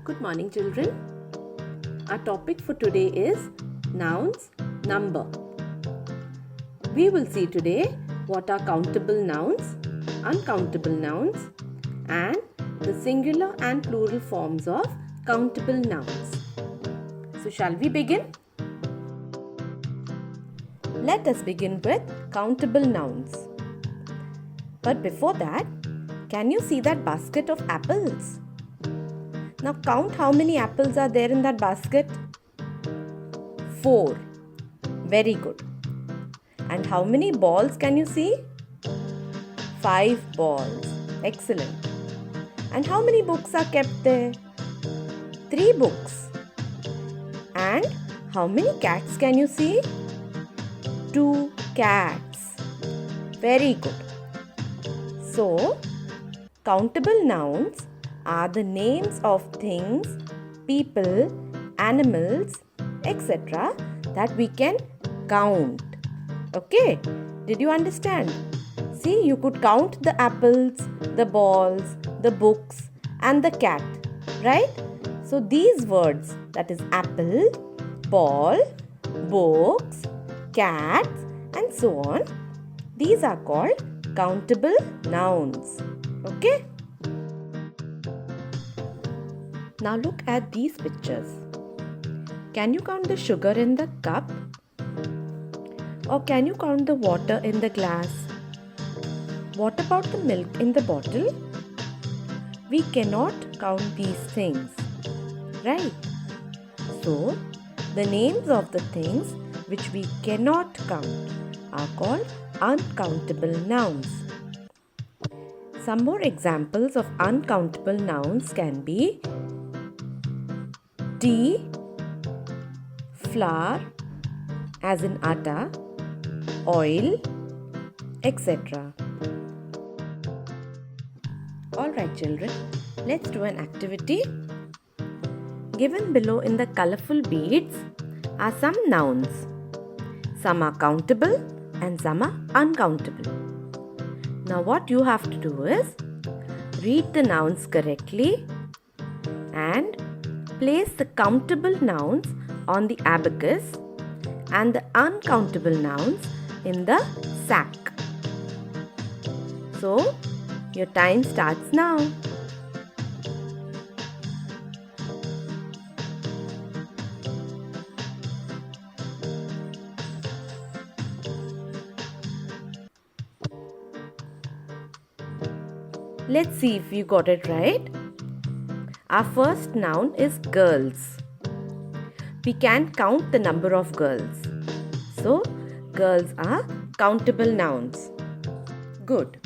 Good morning, children. Our topic for today is nouns, number. We will see today what are countable nouns, uncountable nouns, and the singular and plural forms of countable nouns. So, shall we begin? Let us begin with countable nouns. But before that, can you see that basket of apples? Now count how many apples are there in that basket. 4. Very good. And how many balls can you see? 5 balls. Excellent. And how many books are kept there? 3 books. And how many cats can you see? 2 cats. Very good. So, countable nouns are the names of things, people, animals, etc. that we can count. Okay? Did you understand? See, you could count the apples, the balls, the books and the cat. Right? So, these words, that is apple, ball, books, cats and so on, these are called countable nouns. Okay? Now look at these pictures. Can you count the sugar in the cup? Or can you count the water in the glass? What about the milk in the bottle? We cannot count these things, right? So, the names of the things which we cannot count are called uncountable nouns. Some more examples of uncountable nouns can be tea, flour as in atta, oil, etc. Alright children, let's do an activity. Given below in the colorful beads are some nouns. Some are countable and some are uncountable. Now what you have to do is read the nouns correctly and place the countable nouns on the abacus and the uncountable nouns in the sack. So, your time starts now. Let's see if you got it right. Our first noun is girls. We can count the number of girls. So, girls are countable nouns. Good.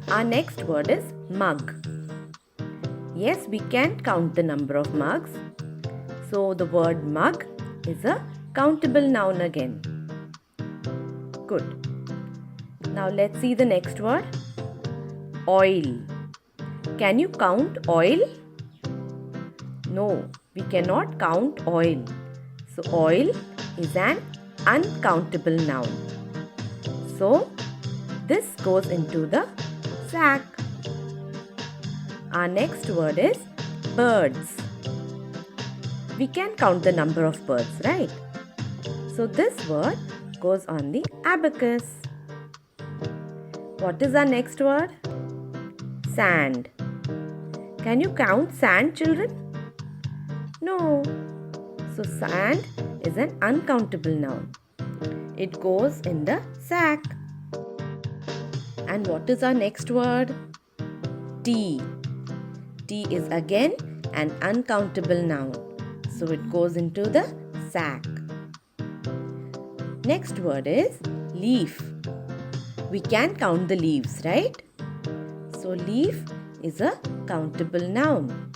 Our next word is mug. Yes, we can count the number of mugs. So, the word mug is a countable noun again. Good. Now, let's see the next word. Oil. Can you count oil? No, we cannot count oil. So, oil is an uncountable noun. So, this goes into the sack. Our next word is birds. We can count the number of birds, right? So, this word goes on the abacus. What is our next word? Sand. Can you count sand, children? No. So, sand is an uncountable noun. It goes in the sack. And what is our next word? Tea. Tea is again an uncountable noun. So, it goes into the sack. Next word is leaf. We can count the leaves, right? So, leaf is a countable noun.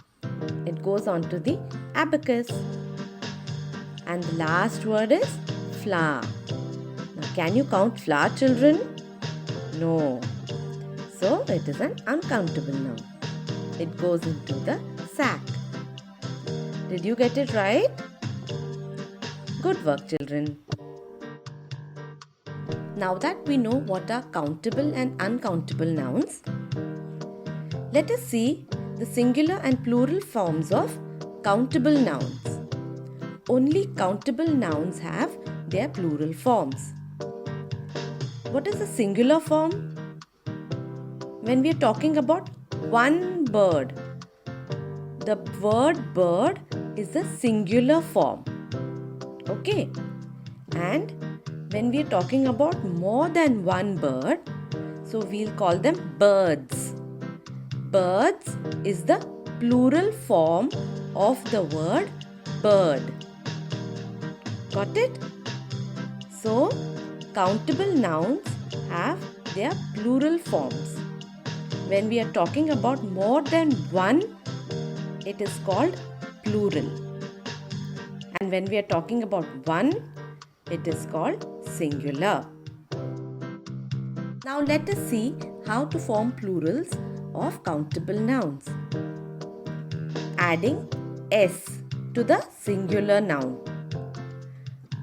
It goes on to the abacus. And the last word is flour. Now, can you count flour, children? No. So, it is an uncountable noun. It goes into the sack. Did you get it right? Good work, children. Now that we know what are countable and uncountable nouns, let us see the singular and plural forms of countable nouns. Only countable nouns have their plural forms. What is a singular form? When we are talking about one bird, the word bird is a singular form. Okay? And when we are talking about more than one bird, so we'll call them birds. Birds is the plural form of the word bird. Got it? So, countable nouns have their plural forms. When we are talking about more than one, it is called plural. And when we are talking about one, it is called singular. Now let us see how to form plurals of countable nouns. Adding s to the singular noun.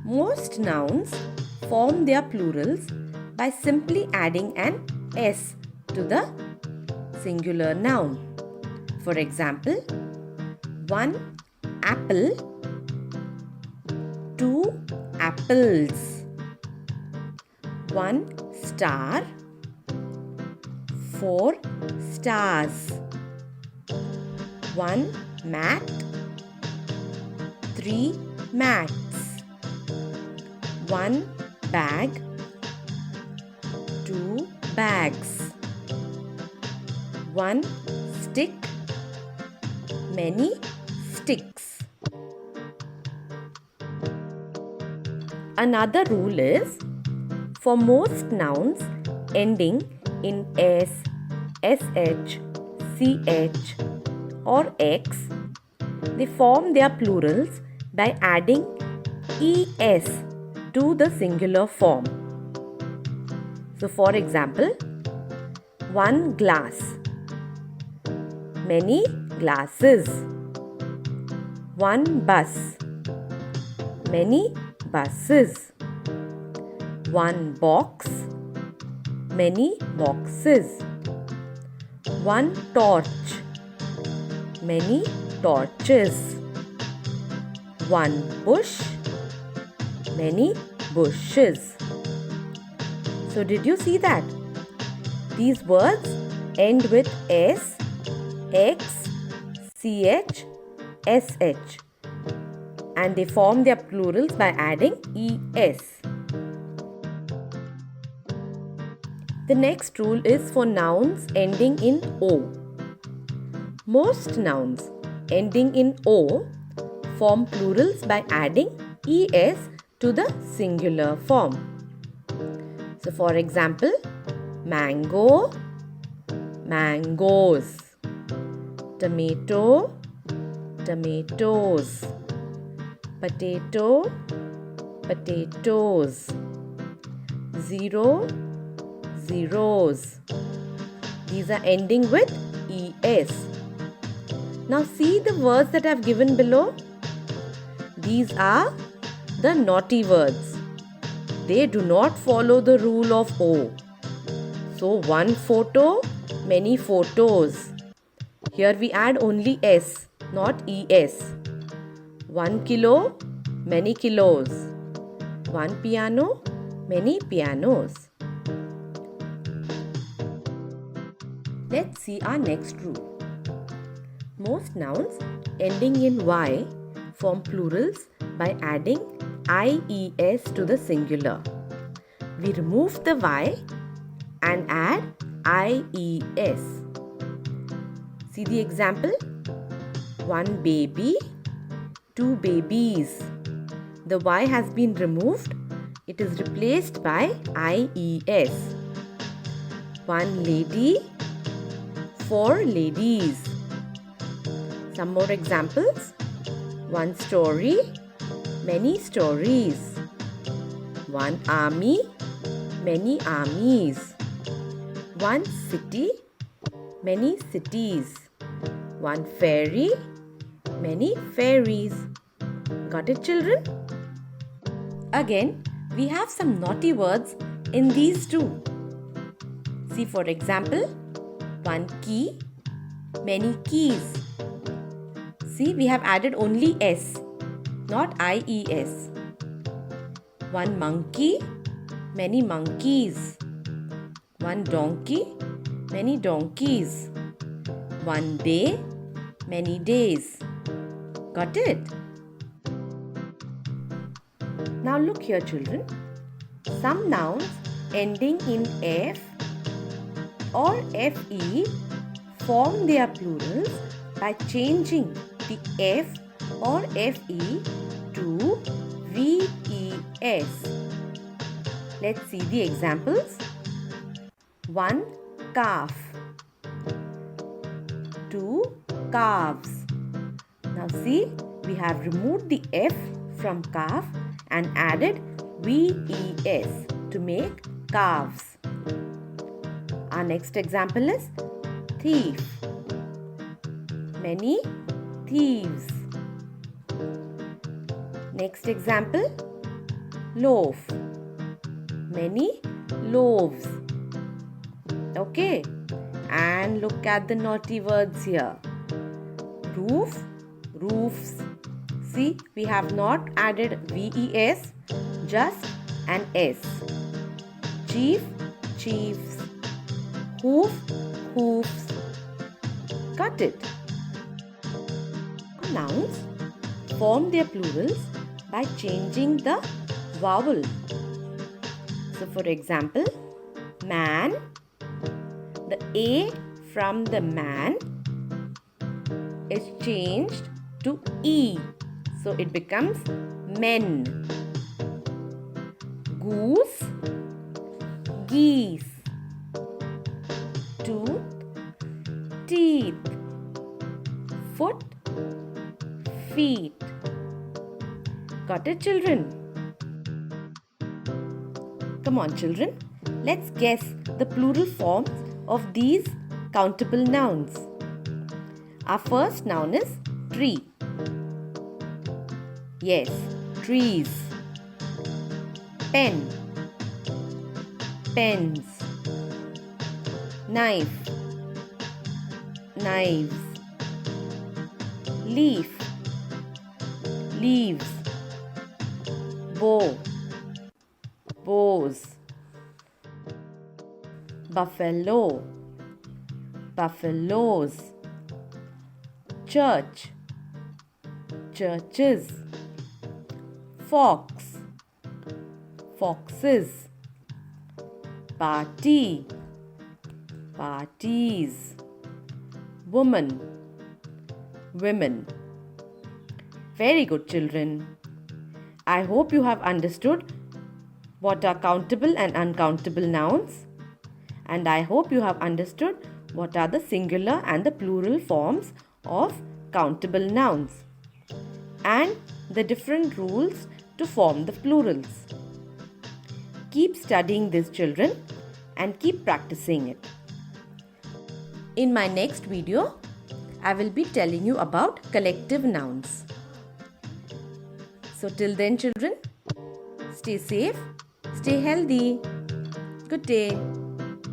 Most nouns form their plurals by simply adding an s to the singular noun. For example, 1 apple, 2 apples, 1 star, 4 stars, 1 mat, 3 mats, 1 bag, 2 bags, 1 stick, many sticks. Another rule is, for most nouns ending in s, sh, ch or x, they form their plurals by adding es to the singular form. So for example, 1 glass, many glasses, 1 bus, many buses, 1 box, many boxes, 1 torch, many torches, 1 bush, many bushes. So did you see that? These words end with s, x, ch, sh, and they form their plurals by adding es. The next rule is for nouns ending in o. Most nouns ending in o form plurals by adding es to the singular form. So for example, mango, mangoes, tomato, tomatoes, potato, potatoes, 0, zeros. These are ending with es. Now see the words that I have given below. These are the naughty words. They do not follow the rule of O. So 1 photo, many photos. Here we add only s, not es. 1 kilo, many kilos. 1 piano, many pianos. Let's see our next rule. Most nouns ending in y form plurals by adding ies to the singular. We remove the y and add ies. See the example? 1 baby, 2 babies. The y has been removed. It is replaced by ies. 1 lady, 4 ladies. Some more examples. 1 story, many stories. 1 army, many armies. 1 city, many cities. 1 fairy, many fairies. Got it, children? Again, we have some naughty words in these two. See, for example, 1 key, Many keys. See, we have added only S, not IES. One monkey, many monkeys. One donkey, many donkeys. One day, many days. Got it? Now look here, children. Some nouns ending in F or FE form their plurals by changing the F or FE to VES. Let's see the examples. 1. Calf. 2. Calves. Now see, we have removed the F from calf and added VES to make calves. Our next example is thief. Many thieves. Next example, loaf. Many loaves. Okay, and look at the naughty words here. Roof, roofs. See, we have not added VES, just an S. Chief, chiefs. Hoof, hoofs. Got it? Nouns form their plurals by changing the vowel. So for example, man, the A from the man is changed to E. So it becomes men. Goose, geese. Tooth, teeth. Foot, feet. Got it, children? Come on, children. Let's guess the plural forms of these countable nouns. Our first noun is tree. Yes, trees. Pen, pens. Knife, knives. Leaf, leaves. Bow, bows. Buffalo, buffaloes. Church, churches. Fox, foxes. Party, parties. Woman, women. Very good, children. I hope you have understood what are countable and uncountable nouns, and I hope you have understood what are the singular and the plural forms of countable nouns and the different rules to form the plurals. Keep studying this, children, and keep practicing it. In my next video, I will be telling you about collective nouns. So till then, children, stay safe, stay healthy. Good day.